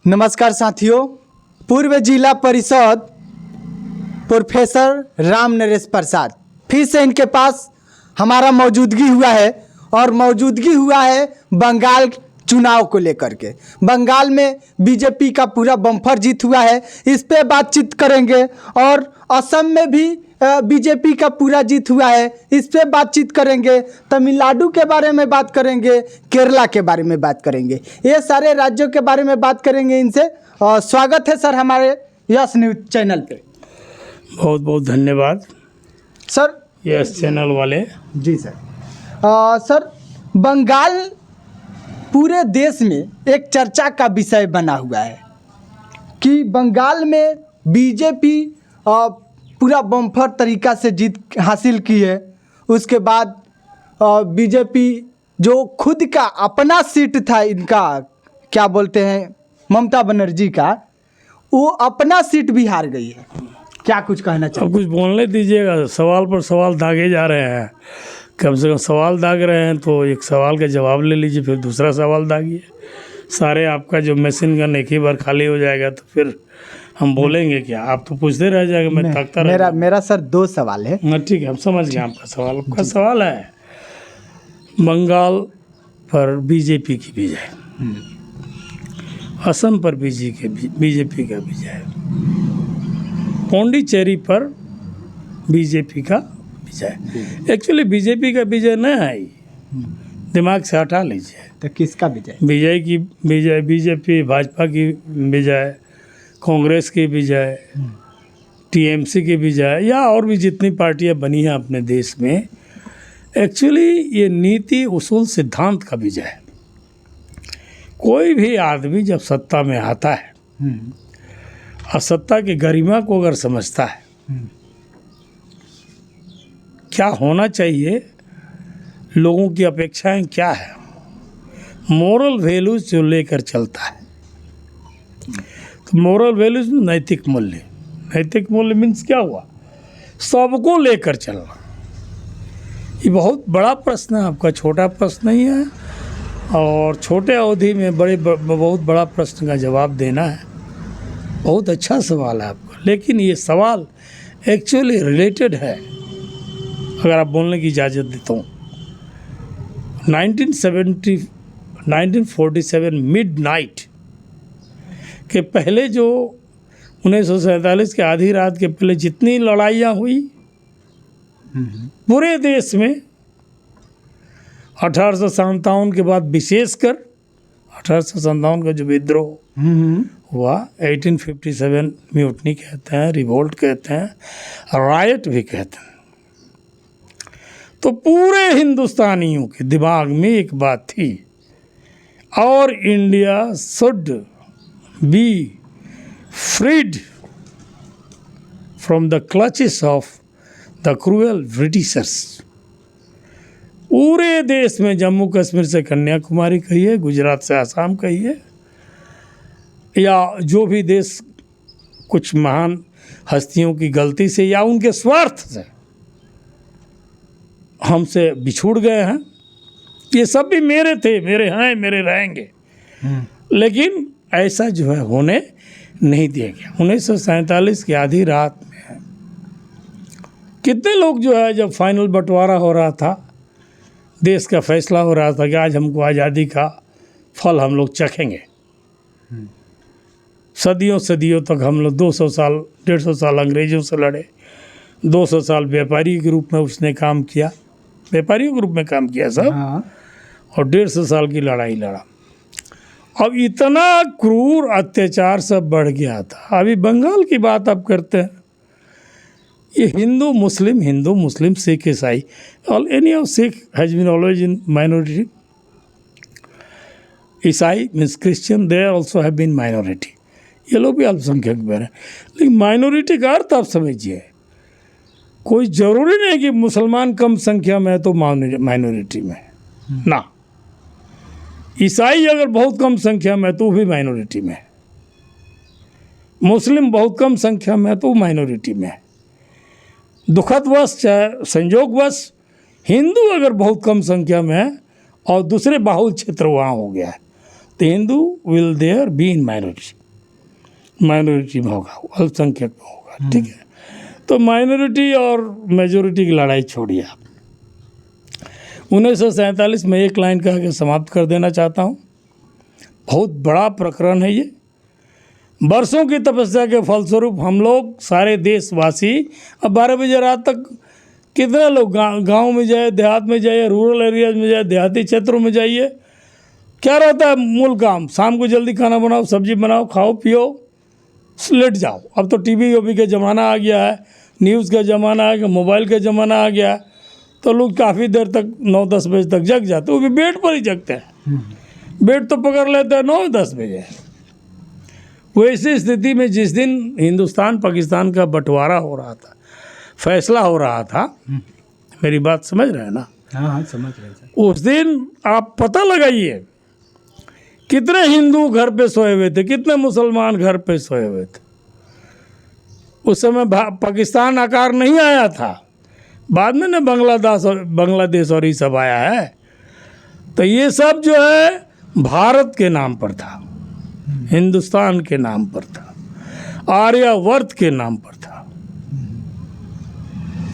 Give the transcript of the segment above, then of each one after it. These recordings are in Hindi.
नमस्कार साथियों, पूर्व जिला परिषद प्रोफेसर राम नरेश प्रसाद फिर से इनके पास हमारा मौजूदगी हुआ है और मौजूदगी हुआ है बंगाल चुनाव को लेकर के। बंगाल में बीजेपी का पूरा बम्पर जीत हुआ है, इस पे बातचीत करेंगे। और असम में भी बीजेपी का पूरा जीत हुआ है, इस पे बातचीत करेंगे। तमिलनाडु के बारे में बात करेंगे, केरला के बारे में बात करेंगे, ये सारे राज्यों के बारे में बात करेंगे इनसे। स्वागत है सर हमारे यस न्यूज चैनल पे। बहुत बहुत धन्यवाद सर यस चैनल वाले। जी सर। सर, बंगाल पूरे देश में एक चर्चा का विषय बना हुआ है कि बंगाल में बीजेपी पूरा बम्पर तरीका से जीत हासिल की है। उसके बाद बीजेपी जो खुद का अपना सीट था, इनका क्या बोलते हैं, ममता बनर्जी का, वो अपना सीट भी हार गई है। क्या कुछ कहना अब चाहिए? कुछ बोलने दीजिएगा, सवाल पर सवाल दागे जा रहे हैं। कम से कम सवाल दाग रहे हैं तो एक सवाल का जवाब ले लीजिए, फिर दूसरा सवाल दागिए। सारे आपका जो मशीन गन एक ही बार खाली हो जाएगा तो फिर हम बोलेंगे क्या? आप तो पूछते रह जाएगा, मैं थकता रह मेरा सर 2 सवाल है। ठीक है, हम समझ गए आपका सवाल। आपका सवाल है बंगाल पर बीजेपी की विजय, असम पर बीजेपी का विजय, पौंडीचेरी पर बीजेपी का विजय। एक्चुअली बीजेपी का विजय नहीं आई, दिमाग से हटा लीजिए। तो किसका विजय? विजय बीजेपी भाजपा की विजय, कांग्रेस की विजय, टीएमसी की विजय, या और भी जितनी पार्टियां बनी हैं अपने देश में, एक्चुअली ये नीति उसूल सिद्धांत का विजय है। कोई भी आदमी जब सत्ता में आता है और सत्ता की गरिमा को अगर समझता है क्या होना चाहिए, लोगों की अपेक्षाएं क्या है, मोरल वैल्यूज जो लेकर चलता है, तो मोरल वैल्यूज में नैतिक मूल्य मीन्स क्या हुआ? सबको लेकर चलना। ये बहुत बड़ा प्रश्न है आपका, छोटा प्रश्न नहीं है। और छोटे अवधि में बहुत बड़ा प्रश्न का जवाब देना है। बहुत अच्छा सवाल है आपका, लेकिन ये सवाल एक्चुअली रिलेटेड है, अगर आप बोलने की इजाज़त देता हूँ। 1947 मिडनाइट के पहले, जो 1947 के आधी रात के पहले जितनी लड़ाइयाँ हुई पूरे देश में, 1857 के बाद विशेषकर 1857 का जो विद्रोह हुआ, 1857 म्यूटनी कहते हैं, रिवोल्ट कहते हैं, रायट भी कहते हैं, तो पूरे हिंदुस्तानियों के दिमाग में एक बात थी, और India should be freed from the clutches of the cruel Britishers. पूरे देश में, जम्मू कश्मीर से कन्याकुमारी कहिए, गुजरात से आसाम कहिए, या जो भी देश कुछ महान हस्तियों की गलती से या उनके स्वार्थ से हमसे बिछुड़ गए हैं, ये सब भी मेरे थे, मेरे हैं, मेरे रहेंगे, लेकिन ऐसा जो है होने नहीं दिया गया। 1947 की आधी रात में कितने लोग जो है, जब फाइनल बंटवारा हो रहा था, देश का फैसला हो रहा था कि आज हमको आज़ादी का फल हम लोग चखेंगे, सदियों तक हम लोग 200 साल 150 साल अंग्रेज़ों से लड़े, 200 साल व्यापारी के रूप में उसने काम किया, व्यापारियों के रूप में काम किया सब, और 150 साल की लड़ाई लड़ा। अब इतना क्रूर अत्याचार सब बढ़ गया था। अभी बंगाल की बात आप करते हैं, ये हिंदू मुस्लिम सिख ईसाई, all any of Sikh has been always in minority, ईसाई means Christian, they also have been minority, ये लोग भी अल्पसंख्यक में हैं। लेकिन माइनॉरिटी का अर्थ आप समझिए, कोई ज़रूरी नहीं कि मुसलमान कम संख्या में है तो माइनॉरिटी में ना, ईसाई अगर बहुत कम संख्या में है तो वो भी माइनॉरिटी में है, मुस्लिम बहुत कम संख्या में है तो वो माइनॉरिटी में है। दुखदवश चाहे संयोगवश हिंदू अगर बहुत कम संख्या में है और दूसरे बाहुल क्षेत्र वहाँ हो गया है तो Hindu will there be in minority में होगा, अल्पसंख्यक में होगा, ठीक है। तो माइनॉरिटी और मेजोरिटी की लड़ाई छोड़िए आप। 1947 में एक लाइन कह के समाप्त कर देना चाहता हूँ। बहुत बड़ा प्रकरण है ये। बरसों की तपस्या के फलस्वरूप हम लोग सारे देशवासी अब 12 बजे रात तक कितने लोग गांव में जाए, देहात में जाइए, रूरल एरियाज में जाए, देहाती क्षेत्रों में जाइए, क्या रहता है मूल काम? शाम को जल्दी खाना बनाओ, सब्जी बनाओ, खाओ पियो, लेट जाओ। अब तो टीवी ओवी का ज़माना आ गया है, न्यूज़ का ज़माना आ गया, मोबाइल का ज़माना आ गया, तो लोग काफ़ी देर तक 9-10 बजे तक जग जाते हैं। वो भी बेड पर ही जगते हैं, बेड तो पकड़ लेते हैं 9-10 बजे। वैसी स्थिति में जिस दिन हिंदुस्तान पाकिस्तान का बंटवारा हो रहा था, फैसला हो रहा था, मेरी बात समझ रहे हैं ना? हाँ समझ रहे हैं। उस दिन आप पता लगाइए कितने हिंदू घर पे सोए हुए थे, कितने मुसलमान घर पे सोए हुए थे। उस समय पाकिस्तान आकार नहीं आया था, बाद में ना बांग्लादेश और ये सब आया है। तो ये सब जो है भारत के नाम पर था, हिंदुस्तान के नाम पर था, आर्यावर्त के नाम पर था।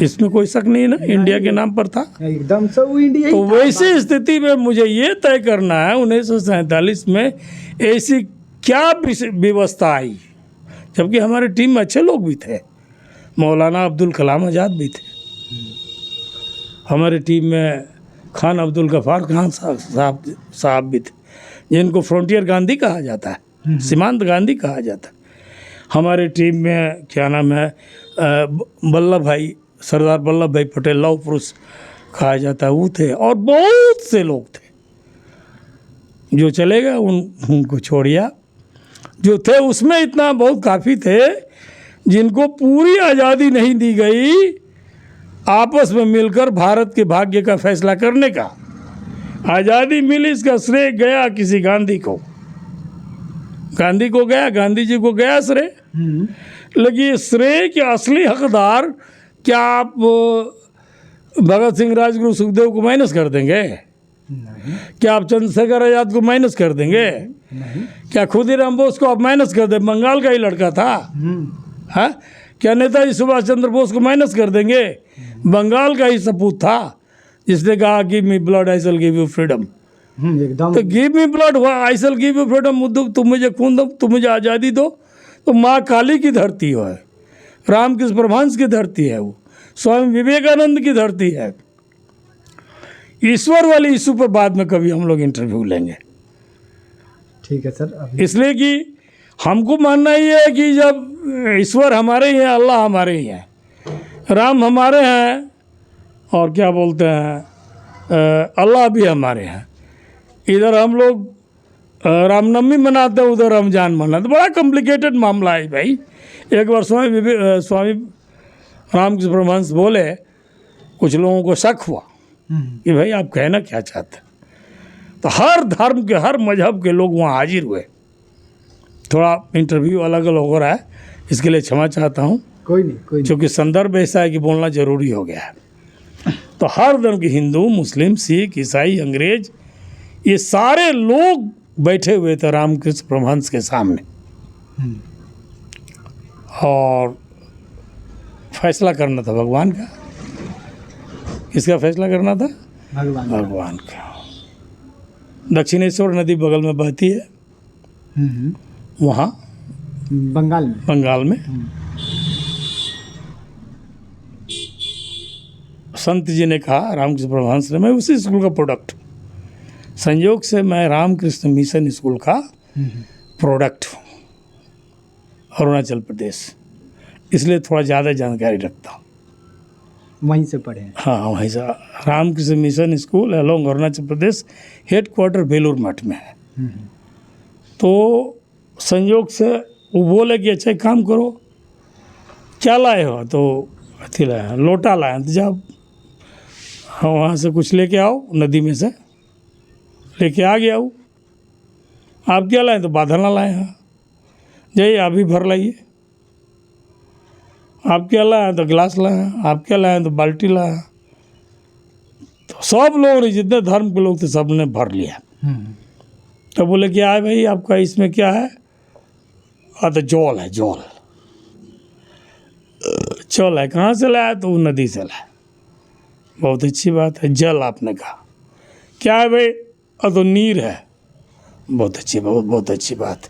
इसमें कोई शक नहीं ना, इंडिया के नाम पर था एकदम से वो इंडिया तो वैसी स्थिति में मुझे ये तय करना है 1947 में ऐसी क्या व्यवस्था आई, जबकि हमारे टीम में अच्छे लोग भी थे। मौलाना अब्दुल कलाम आज़ाद भी थे हमारे टीम में, खान अब्दुल गफ्फार खान साहब भी थे, जिनको फ्रंटियर गांधी कहा जाता है, सीमांत गांधी कहा जाता है। हमारे टीम में क्या नाम है, सरदार वल्लभ भाई पटेल, लौह पुरुष कहा जाता है, वो थे। और बहुत से लोग थे जो चले गए, उनको छोड़िया। जो थे उसमें इतना बहुत काफ़ी थे जिनको पूरी आज़ादी नहीं दी गई आपस में मिलकर भारत के भाग्य का फैसला करने का। आज़ादी मिली, इसका श्रेय गया किसी गांधी को गया, गांधी जी को गया श्रेय। लेकिन श्रेय के असली हकदार क्या आप भगत सिंह, राजगुरु, सुखदेव को माइनस कर देंगे? नहीं। क्या आप चंद्रशेखर आज़ाद को माइनस कर देंगे? नहीं। क्या खुदीराम बोस को आप माइनस कर दें? बंगाल का ही लड़का था। हाँ, क्या नेताजी सुभाष चंद्र बोस को माइनस कर देंगे? बंगाल का ही सपूत था जिसने कहा give me blood I shell give you freedom. एकदम। तो give me blood I shell give you freedom, तुम मुझे खून दो, तुम मुझे आज़ादी दो। तो माँ काली की धरती है, रामकृष्ण परमहंस की धरती है, वो स्वामी विवेकानंद की धरती है। ईश्वर वाली इशू पर बाद में कभी हम लोग इंटरव्यू लेंगे, ठीक है सर। इसलिए कि हमको मानना ही है कि जब ईश्वर हमारे ही हैं, अल्लाह हमारे ही हैं, राम हमारे हैं, और क्या बोलते हैं अल्लाह भी हमारे हैं। इधर हम लोग रामनवमी मनाते हैं, उधर रमजान मनाते, बड़ा कॉम्प्लिकेटेड मामला है भाई। एक बार स्वामी रामकृष्ण परमहंस बोले, कुछ लोगों को शक हुआ कि भाई आप कहना क्या चाहते हैं। तो हर धर्म के, हर मजहब के लोग वहाँ हाजिर हुए। थोड़ा इंटरव्यू अलग अलग हो रहा है, इसके लिए क्षमा चाहता हूँ। कोई नहीं। क्योंकि संदर्भ ऐसा है कि बोलना ज़रूरी हो गया है। तो हर धर्म के हिंदू, मुस्लिम, सिख, ईसाई, अंग्रेज, ये सारे लोग बैठे हुए थे रामकृष्ण परमहंस के सामने, और फैसला करना था भगवान का। किसका फैसला करना था? भगवान का। दक्षिणेश्वर नदी बगल में बहती है, वहाँ बंगाल में संत जी ने कहा, रामकृष्ण परमहंस ने, मैं उसी स्कूल का प्रोडक्ट, संयोग से मैं रामकृष्ण मिशन स्कूल का प्रोडक्ट हूँ, अरुणाचल प्रदेश, इसलिए थोड़ा ज़्यादा जानकारी रखता हूँ। वहीं से पढ़े हैं? हाँ, वहीं से। Ramakrishna mission school along Arunachal Pradesh, head quarter Belur Math में है। तो संयोग से वो बोले कि अच्छा एक काम करो, क्या लाए हो? तो अथी लाया, लोटा लाया। तो जाओ वहाँ से कुछ लेके आओ, नदी में से लेके आ गया हूँ। आप क्या लाए? तो बाधना लाए हैं। जाइए आप भी भर लाइए। आप क्या लाए? तो गिलास लाए। आप क्या लाए? तो बाल्टी लाए। तो सब लोगों ने, जितने धर्म के लोग थे, सब ने भर लिया। तो बोले क्या है भाई आपका इसमें क्या है? तो जौल है, जौल चौल है। कहाँ से लाया? तो वो नदी से लाया। बहुत अच्छी बात है। जल आपने कहा क्या है भाई? तो नीर है। बहुत अच्छी, बहुत अच्छी बात,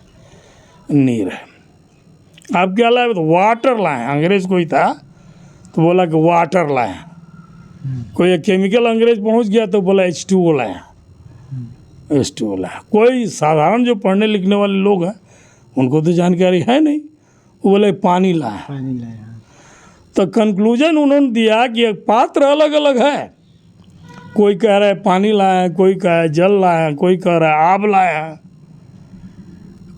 नीर है। आप क्या लाए? तो वाटर लाए। अंग्रेज कोई था तो बोला कि वाटर लाए। कोई एक केमिकल अंग्रेज पहुंच गया तो बोला H2O लाए, H2O लाए। कोई साधारण जो पढ़ने लिखने वाले लोग हैं उनको तो जानकारी है नहीं, वो बोले पानी लाए। पानी लाया। तो कंक्लूजन उन्होंने दिया कि पात्र अलग अलग है। कोई कह रहा है पानी लाए, कोई कह रहा है जल लाए, कोई कह रहा है आग लाए,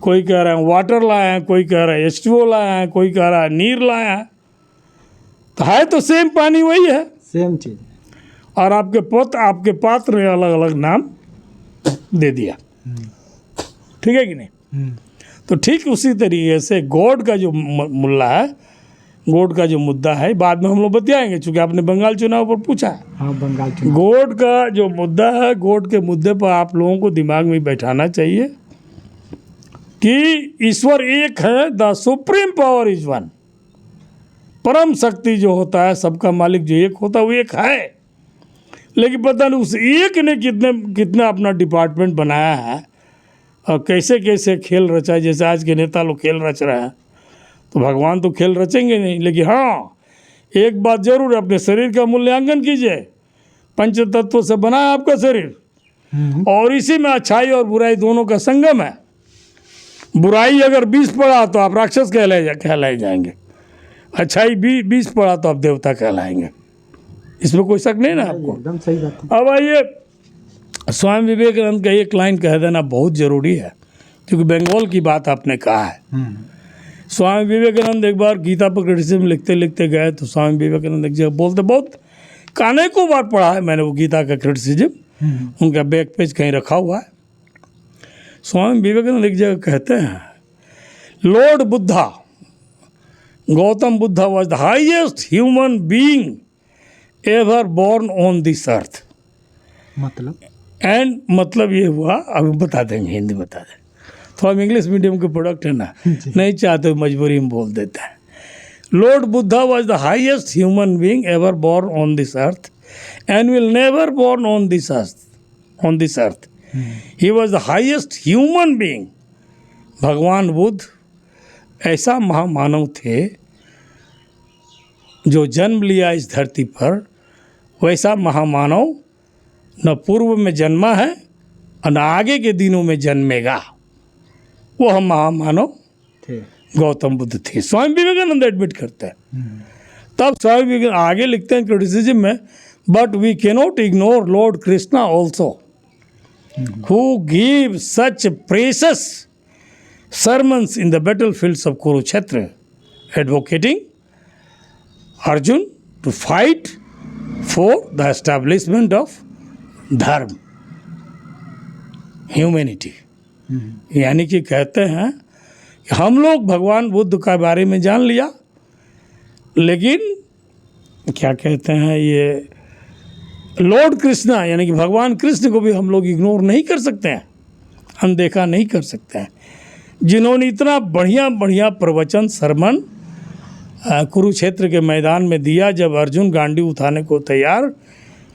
कोई कह रहा है वाटर लाए, कोई कह रहा है H2O लाए, कोई कह रहा है नीर लाए। तो है तो सेम पानी वही है, सेम चीज। और आपके पात्र ने अलग अलग नाम दे दिया। ठीक है कि नहीं? तो ठीक उसी तरीके से गॉड का जो मुल्ला है, गॉड का जो मुद्दा है, बाद में हम लोग बतियाएंगे चूंकि आपने बंगाल चुनाव पर पूछा है। हाँ, बंगाल चुनाव। गॉड का जो मुद्दा है, गॉड के मुद्दे पर आप लोगों को दिमाग में बैठाना चाहिए कि ईश्वर एक है। The supreme power is one. परम शक्ति जो होता है, सबका मालिक जो एक होता है, वो एक है। लेकिन पता नहीं उस एक ने कितना अपना डिपार्टमेंट बनाया है और कैसे कैसे खेल रचा है। जैसे आज के नेता लोग खेल रच रहे हैं, तो भगवान तो खेल रचेंगे नहीं। लेकिन हाँ, एक बात जरूर है, अपने शरीर का मूल्यांकन कीजिए। पंच तत्वों से बना है आपका शरीर, और इसी में अच्छाई और बुराई दोनों का संगम है। बुराई अगर 20 पड़ा तो आप राक्षस कहलाए जाएंगे, अच्छाई 20 पड़ा तो आप देवता कहलाएंगे। इसमें कोई शक नहीं ना आपको? एकदम सही बात है। अब आइए, स्वामी विवेकानंद का एक लाइन कह देना बहुत ज़रूरी है, क्योंकि बंगाल की बात आपने कहा है। स्वामी विवेकानंद एक बार गीता पर क्रिटिसिज्म लिखते लिखते गए, तो स्वामी विवेकानंद एक जगह बोलते, बहुत अनेकों बार पढ़ा है मैंने वो गीता का क्रिटिसिज्म, उनका बैक पेज कहीं रखा हुआ है। स्वामी विवेकानंद एक जगह कहते हैं, lord Buddha, Gautam Buddha was the highest human being ever born on this earth. मतलब? एंड मतलब ये हुआ, अभी बता देंगे, हिंदी बता दें, थोड़ा इंग्लिश मीडियम के प्रोडक्ट है ना, नहीं चाहते मजबूरी में बोल देते हैं। Lord Buddha was the highest human being ever born on this earth and will never born on this earth. He was the highest human being. भगवान बुद्ध ऐसा महामानव थे जो जन्म लिया इस धरती पर। वैसा महामानव न पूर्व में जन्मा है और न आगे के दिनों में जन्मेगा। वो हम महामानव थे, गौतम बुद्ध थे। स्वामी विवेकानंद एडमिट करते हैं। तब स्वामी विवेकानंद आगे लिखते हैं क्रिटिसिज्म में, but we cannot ignore lord Krishna also, who give such precious sermons in the battlefields of Kurukshetra, advocating Arjun to fight for the establishment of धर्म, ह्यूमैनिटी। यानी कि कहते हैं कि हम लोग भगवान बुद्ध के बारे में जान लिया, लेकिन क्या कहते हैं, ये लॉर्ड कृष्णा यानी कि भगवान कृष्ण को भी हम लोग इग्नोर नहीं कर सकते हैं, अनदेखा नहीं कर सकते हैं, जिन्होंने इतना बढ़िया बढ़िया प्रवचन सरमन कुरुक्षेत्र के मैदान में दिया जब अर्जुन गांडी उठाने को तैयार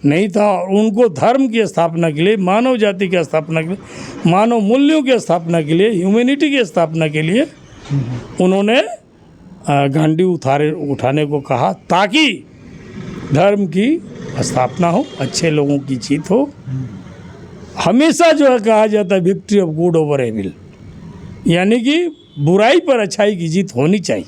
नहीं था। और उनको धर्म की स्थापना के लिए, मानव जाति की स्थापना के लिए, मानव मूल्यों की स्थापना के लिए, ह्यूमैनिटी की स्थापना के लिए उन्होंने गांडी उठाने को कहा, ताकि धर्म की स्थापना हो, अच्छे लोगों की जीत हो। हमेशा जो है कहा जाता है victory of good over evil, यानी कि बुराई पर अच्छाई की जीत होनी चाहिए।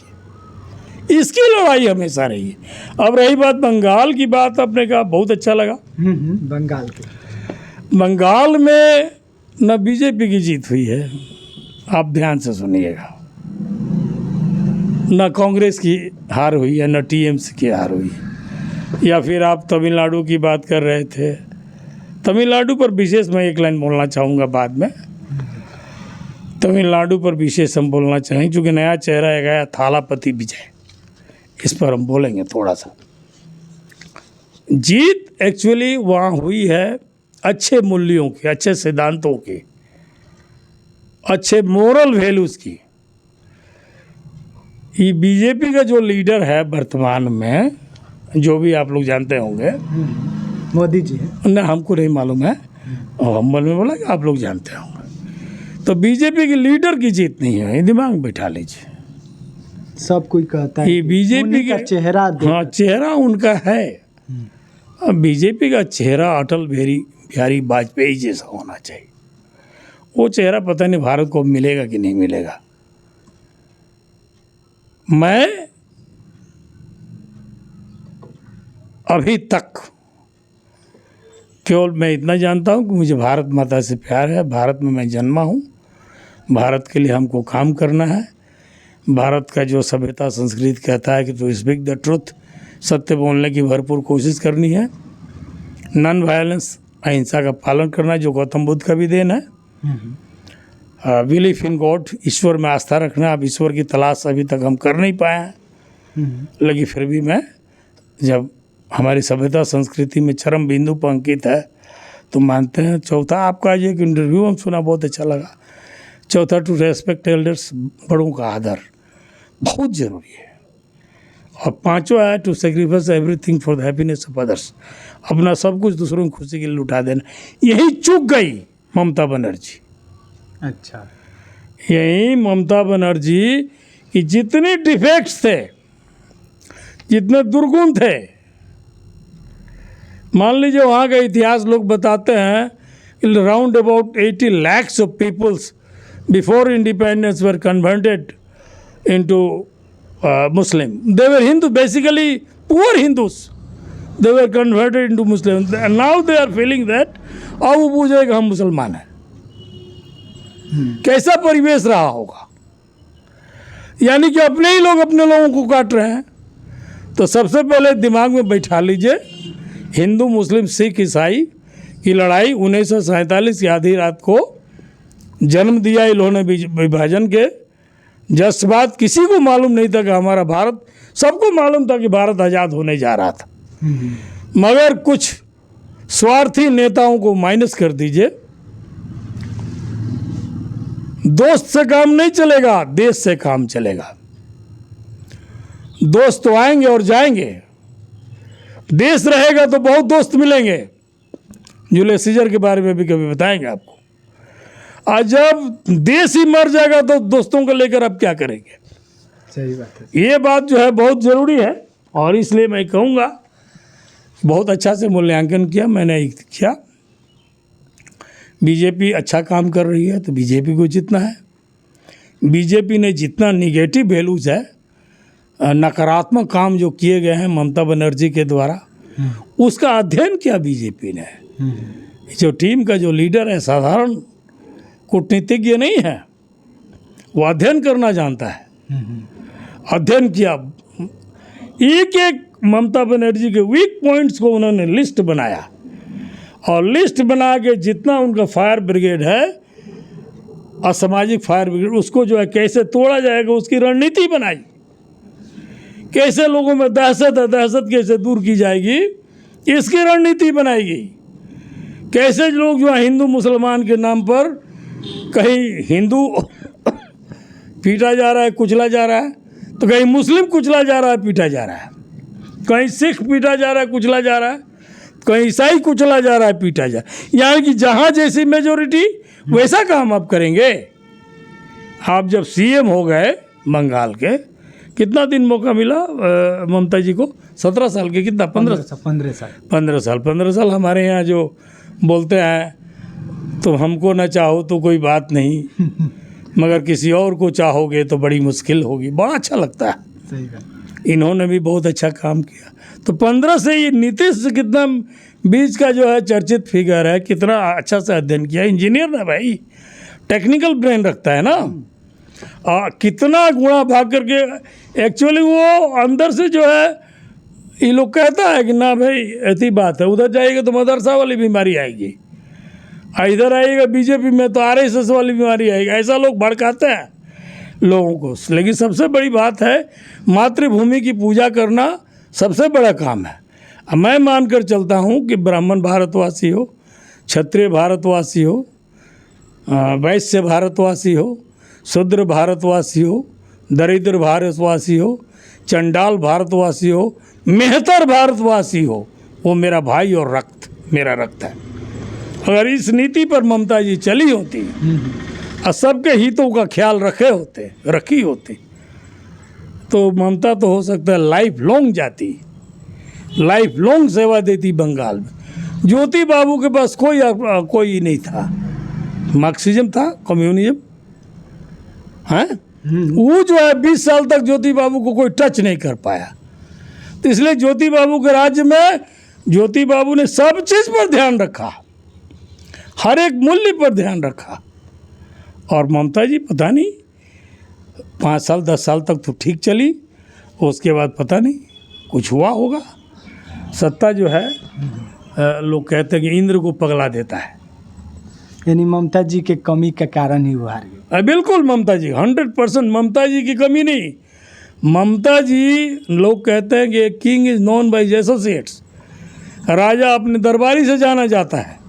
इसकी लड़ाई हमेशा रही है। अब रही बात बंगाल की बात, आपने कहा बहुत अच्छा लगा। बंगाल के, बंगाल में न बीजेपी की जीत हुई है, आप ध्यान से सुनिएगा, न कांग्रेस की हार हुई है, न टीएमसी की हार हुई है। या फिर आप तमिलनाडु की बात कर रहे थे, तमिलनाडु पर विशेष मैं एक लाइन बोलना चाहूँगा बाद में। तमिलनाडु पर विशेष हम बोलना चाहेंगे क्योंकि नया चेहरा है गया थालापति विजय, इस पर हम बोलेंगे थोड़ा सा। जीत एक्चुअली वहाँ हुई है अच्छे मूल्यों की, अच्छे सिद्धांतों की, अच्छे मोरल वैल्यूज़ की। ये बीजेपी का जो लीडर है वर्तमान में, जो भी आप लोग जानते होंगे, मोदी जी हैं। ना हमको नहीं मालूम है, और हम में बोला कि आप लोग जानते होंगे। तो बीजेपी के लीडर की जीत नहीं है, ये दिमाग में बैठा लीजिए। सब कोई कहता है ये कि बीजेपी उन्हीं का के चेहरा हाँ, चेहरा उनका है। अब बीजेपी का चेहरा अटल बिहारी वाजपेयी जैसा होना चाहिए। वो चेहरा पता नहीं भारत को मिलेगा कि नहीं मिलेगा। मैं अभी तक केवल मैं इतना जानता हूँ कि मुझे भारत माता से प्यार है। भारत में मैं जन्मा हूँ। भारत के लिए हमको काम करना है। भारत का जो सभ्यता संस्कृति कहता है कि टू स्पीक द ट्रुथ, सत्य बोलने की भरपूर कोशिश करनी है। नॉन वायलेंस, अहिंसा का पालन करना, जो गौतम बुद्ध का भी देन है। बिलीफ इन गॉड, ईश्वर में आस्था रखना। अब ईश्वर की तलाश अभी तक हम कर नहीं पाए हैं, लेकिन फिर भी मैं, जब हमारी सभ्यता संस्कृति में चरम बिंदु पर अंकित है तो मानते हैं। चौथा, आपका ये एक इंटरव्यू हम सुना, बहुत अच्छा लगा। चौथा, टू रेस्पेक्ट एल्डर्स, बड़ों का आदर बहुत ज़रूरी है। और पांचवा है to sacrifice everything for the happiness of others, अपना सब कुछ दूसरों की खुशी के लिए लुटा देना। यही चूक गई ममता बनर्जी। अच्छा, यही ममता बनर्जी की जितने डिफेक्ट्स थे, जितने दुर्गुण थे, मान लीजिए वहाँ का इतिहास लोग बताते हैं round about 80 lakhs of peoples before independence were converted into Muslim. They were Hindu, basically poor Hindus. They were converted into Muslims. And now they are feeling that अब वो पूछेगा हम मुसलमान हैं। कैसा परिवेश रहा होगा। यानी कि अपने ही लोग अपने लोगों को काट रहे हैं। तो सबसे पहले दिमाग में बैठा लीजिए, हिंदू मुस्लिम सिख ईसाई की लड़ाई 1947 की आधी रात को जन्म दिया इन्होंने विभाजन के जस्ट बाद। किसी को मालूम नहीं था कि हमारा भारत, सबको मालूम था कि भारत आज़ाद होने जा रहा था, मगर कुछ स्वार्थी नेताओं को माइनस कर दीजिए। दोस्त से काम नहीं चलेगा, देश से काम चलेगा। दोस्त तो आएंगे और जाएंगे, देश रहेगा तो बहुत दोस्त मिलेंगे। जूलियस सीजर के बारे में भी कभी बताएंगे आपको। आज जब देश ही मर जाएगा तो दोस्तों को लेकर आप क्या करेंगे। सही बात है। ये बात जो है बहुत ज़रूरी है, और इसलिए मैं कहूँगा बहुत अच्छा से मूल्यांकन किया मैंने किया। बीजेपी अच्छा काम कर रही है तो बीजेपी को जितना है। बीजेपी ने जितना निगेटिव वैल्यूज़ है, नकारात्मक काम जो किए गए हैं ममता बनर्जी के द्वारा, उसका अध्ययन किया बीजेपी ने। जो टीम का जो लीडर है साधारण कूटनीतिज्ञ नहीं है, वो अध्ययन करना जानता है। अध्ययन किया, एक एक ममता बनर्जी के वीक पॉइंट्स को उन्होंने लिस्ट बनाया, और लिस्ट बना के जितना उनका फायर ब्रिगेड है, असामाजिक फायर ब्रिगेड, उसको जो है कैसे तोड़ा जाएगा उसकी रणनीति बनाई। कैसे लोगों में दहशत है, दहशत कैसे दूर की जाएगी इसकी रणनीति बनाई गई। कैसे लोग जो है हिंदू मुसलमान के नाम पर, कहीं हिंदू पीटा जा रहा है, कुचला जा रहा है, तो कहीं मुस्लिम कुचला जा रहा है, पीटा जा रहा है, कहीं सिख पीटा जा रहा है, कुचला जा रहा है, कहीं ईसाई कुचला जा रहा है, पीटा जा रहा है। यानी कि जहाँ जैसी मेजोरिटी वैसा काम आप करेंगे। आप जब सीएम हो गए बंगाल के, कितना दिन मौका मिला ममता जी को? 17 साल के, कितना 15 साल 15 साल हमारे यहाँ जो बोलते हैं तो हमको न चाहो तो कोई बात नहीं, मगर किसी और को चाहोगे तो बड़ी मुश्किल होगी। बड़ा अच्छा लगता है। सही बात। इन्होंने भी बहुत अच्छा काम किया। तो 15 से ये नीतीश कितना बीच का जो है चर्चित फिगर है, कितना अच्छा से अध्ययन किया। इंजीनियर ना भाई, टेक्निकल ब्रेन रखता है ना, कितना गुणा भाग करके एक्चुअली वो अंदर से जो है, ये लोग कहता है कि ना भाई ऐसी बात है, उधर जाएगा तो मदरसा वाली बीमारी आएगी, इधर आएगा बीजेपी में तो आरएसएस वाली बीमारी आएगी। ऐसा लोग भड़काते हैं लोगों को। लेकिन सबसे बड़ी बात है मातृभूमि की पूजा करना सबसे बड़ा काम है। मैं मान कर चलता हूँ कि ब्राह्मण भारतवासी हो, क्षत्रिय भारतवासी हो, मुसलमान भारतवासी हो, हिंदू भारतवासी हो, चाहे कोई भी भारतवासी हो, 1 माँ के गर्भ में जन्म लिया है, 1 माँ के गर्भ में पैदा हुआ है, 1 माँ के गर्भ में वैश्य भारतवासी हो, शूद्र भारतवासी हो, दरिद्र भारतवासी हो, चंडाल भारतवासी हो, मेहतर भारतवासी हो, वो मेरा भाई और रक्त मेरा रक्त है। अगर इस नीति पर ममता जी चली होती और सबके हितों का ख्याल रखी होती तो ममता तो हो सकता है लाइफ लॉन्ग सेवा देती बंगाल में। ज्योति बाबू के पास कोई नहीं था, मार्क्सिज्म था, कम्युनिज्म है। वो जो है 20 साल तक ज्योति बाबू को कोई टच नहीं कर पाया। तो इसलिए ज्योति बाबू के राज्य में ज्योति बाबू ने सब चीज़ पर ध्यान रखा, हर एक मूल्य पर ध्यान रखा। और ममता जी पता नहीं 5 साल 10 साल तक तो ठीक चली, उसके बाद पता नहीं कुछ हुआ होगा। सत्ता जो है लोग कहते हैं कि इंद्र को पगला देता है। यानी ममता जी के कमी के कारण ही वो हार गई। बिल्कुल ममता जी 100% ममता जी की कमी नहीं। ममता जी, लोग कहते हैं कि king is known by his associates, राजा अपने दरबारी से जाना जाता है।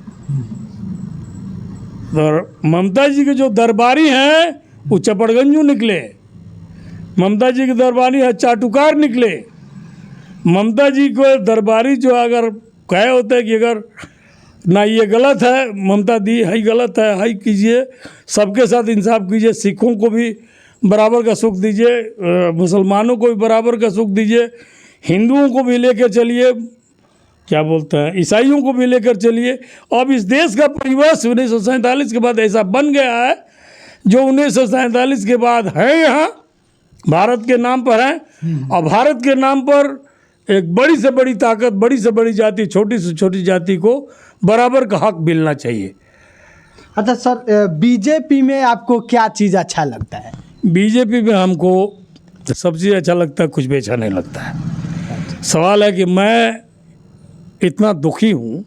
तो ममता जी के जो दरबारी हैं वो चपड़गंजू निकले, ममता जी के दरबारी है चाटुकार निकले। ममता जी को दरबारी जो अगर कहे होते हैं कि अगर ना ये गलत है, ममता दी है गलत है, हाई कीजिए, सबके साथ इंसाफ कीजिए, सिखों को भी बराबर का सुख दीजिए, मुसलमानों को भी बराबर का सुख दीजिए, हिंदुओं को भी लेकर चलिए, क्या बोलते हैं, ईसाइयों को भी लेकर चलिए। अब इस देश का परिवेश 1947 के बाद ऐसा बन गया है जो 1947 के बाद है, यहाँ भारत के नाम पर है। और भारत के नाम पर एक बड़ी से बड़ी ताकत, बड़ी से बड़ी जाति, छोटी से छोटी जाति को बराबर का हक मिलना चाहिए। अच्छा सर, बीजेपी में आपको क्या चीज़ अच्छा लगता है? बीजेपी में हमको सब चीज़ अच्छा लगता है, कुछ भी अच्छा नहीं लगता है। सवाल है कि मैं इतना दुखी हूँ।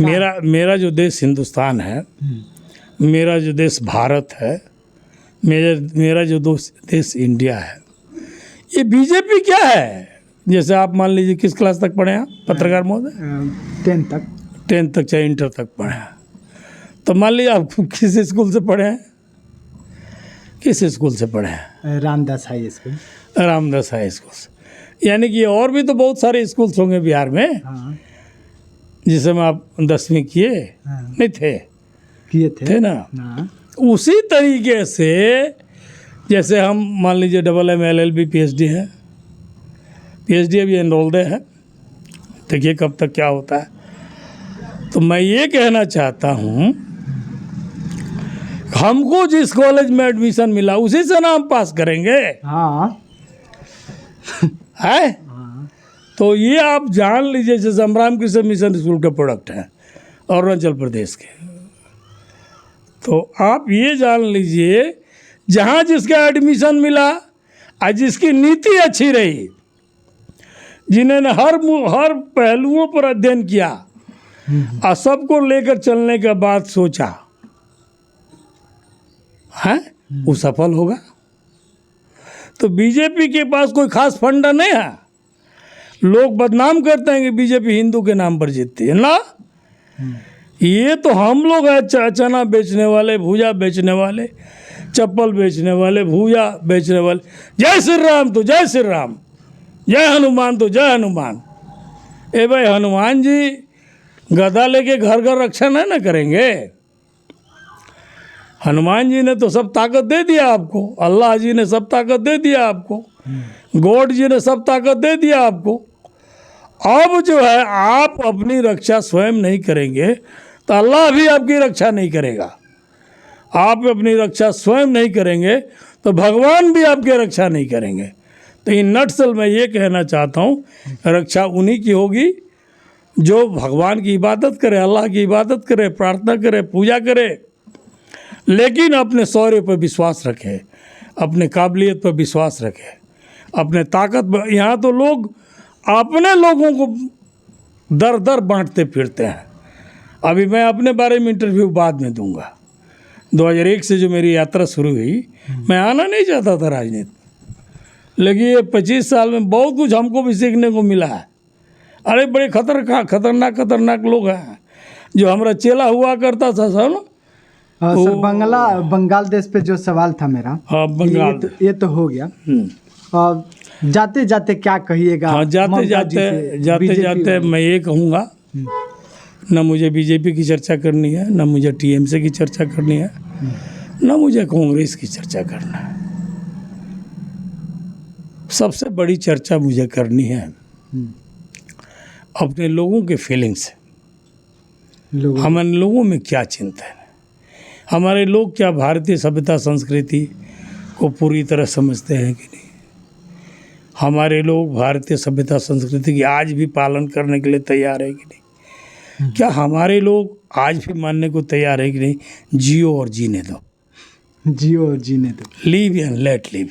मेरा जो देश हिंदुस्तान है, मेरा जो देश भारत है, मेरा जो देश इंडिया है, ये बीजेपी क्या है? जैसे आप मान लीजिए किस क्लास तक पढ़े हैं पत्रकार महोदय? 10th तक चाहे इंटर तक पढ़े हैं। तो मान लीजिए आप किस स्कूल से पढ़े हैं? किस स्कूल से पढ़े हैं? Ramdas high school. Ramdas high school से। यानी कि और भी तो बहुत सारे स्कूल्स होंगे बिहार में। हाँ। जिसमें आप 10वीं किए? हाँ। नहीं थे? किए थे ना। हाँ। उसी तरीके से जैसे हम मान लीजिए MM LLB PhD है, PhD अभी एनरोल्ड है, देखिए कब तक क्या होता है। तो मैं ये कहना चाहता हूँ, हमको जिस कॉलेज में एडमिशन मिला उसी से ना हम पास करेंगे। हाँ। है? तो ये आप जान लीजिए, जैसे हम रामकृष्ण मिशन स्कूल के प्रोडक्ट हैं अरुणाचल प्रदेश के। तो आप ये जान लीजिए, जहाँ जिसका एडमिशन मिला और जिसकी नीति अच्छी रही, जिन्होंने हर पहलुओं पर अध्ययन किया और सबको लेकर चलने के बाद सोचा है, वो सफल होगा। तो बीजेपी के पास कोई खास फंडा नहीं है। लोग बदनाम करते हैं कि बीजेपी हिंदू के नाम पर जीतती है ना। ये तो हम लोग हैं, चना बेचने वाले, भूजा बेचने वाले, चप्पल बेचने वाले, भूजा बेचने वाले। जय श्री राम तो जय श्री राम, जय हनुमान तो जय हनुमान। ए भाई, हनुमान जी गदा लेके घर घर रक्षा नहीं ना करेंगे। हनुमान जी ने तो सब ताकत दे दिया आपको, अल्लाह जी ने सब ताकत दे दिया आपको, गॉड जी ने सब ताकत दे दिया आपको। अब जो है आप अपनी रक्षा स्वयं नहीं करेंगे तो अल्लाह भी आपकी रक्षा नहीं करेगा। आप अपनी रक्षा स्वयं नहीं करेंगे तो भगवान भी आपकी रक्षा नहीं करेंगे। तो इन नटसल मैं ये कहना चाहता हूँ, रक्षा उन्हीं की होगी जो भगवान की इबादत करे, अल्लाह की इबादत करे, प्रार्थना करे, पूजा करे, लेकिन अपने शौर्य पर विश्वास रखे, अपने काबिलियत पर विश्वास रखे, अपने ताकत पर। यहाँ तो लोग अपने लोगों को दर दर बांटते फिरते हैं। अभी मैं अपने बारे में इंटरव्यू बाद में दूंगा। 2001 से जो मेरी यात्रा शुरू हुई, मैं आना नहीं चाहता था राजनीति, लेकिन ये 25 साल में बहुत कुछ हमको भी सीखने को मिला है। अरे बड़े खतरनाक लोग हैं। जो हमारा चेला हुआ करता था सब, सर बंगाल देश पे जो सवाल था मेरा, हाँ बंगाल, ये तो हो गया। और जाते जाते क्या कहिएगा? हाँ जाते जाते मैं ये कहूँगा, न मुझे बीजेपी की चर्चा करनी है, न मुझे टीएमसी की चर्चा करनी है, न मुझे कांग्रेस की चर्चा करना है। सबसे बड़ी चर्चा मुझे करनी है अपने लोगों के फीलिंग्स, हमारे लोगों में क्या चिंतन है, हमारे लोग क्या भारतीय सभ्यता संस्कृति को पूरी तरह समझते हैं कि नहीं, हमारे लोग भारतीय सभ्यता संस्कृति की आज भी पालन करने के लिए तैयार है कि नहीं, क्या हमारे लोग आज भी मानने को तैयार है कि नहीं, जियो और जीने दो, जियो और जीने दो, लिव एंड लेट लिव।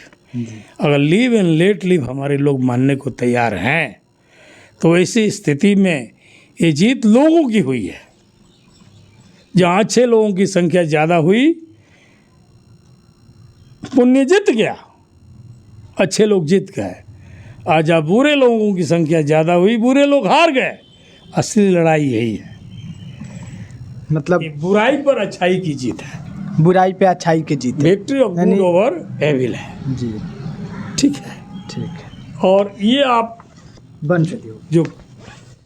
अगर लिव एंड लेट लिव हमारे लोग मानने को तैयार हैं तो ऐसी स्थिति में ये जीत लोगों की हुई है। जहाँ अच्छे लोगों की संख्या ज़्यादा हुई, पुण्य जीत गया, अच्छे लोग जीत गए। आज जहाँ बुरे लोगों की संख्या ज़्यादा हुई, बुरे लोग हार गए। असली लड़ाई यही है, मतलब बुराई पर अच्छाई की जीत है, बुराई पे अच्छाई की जीत है। Victory of good over evil है जी, ठीक है। ठीक है। और ये आप बन चुकी हो जो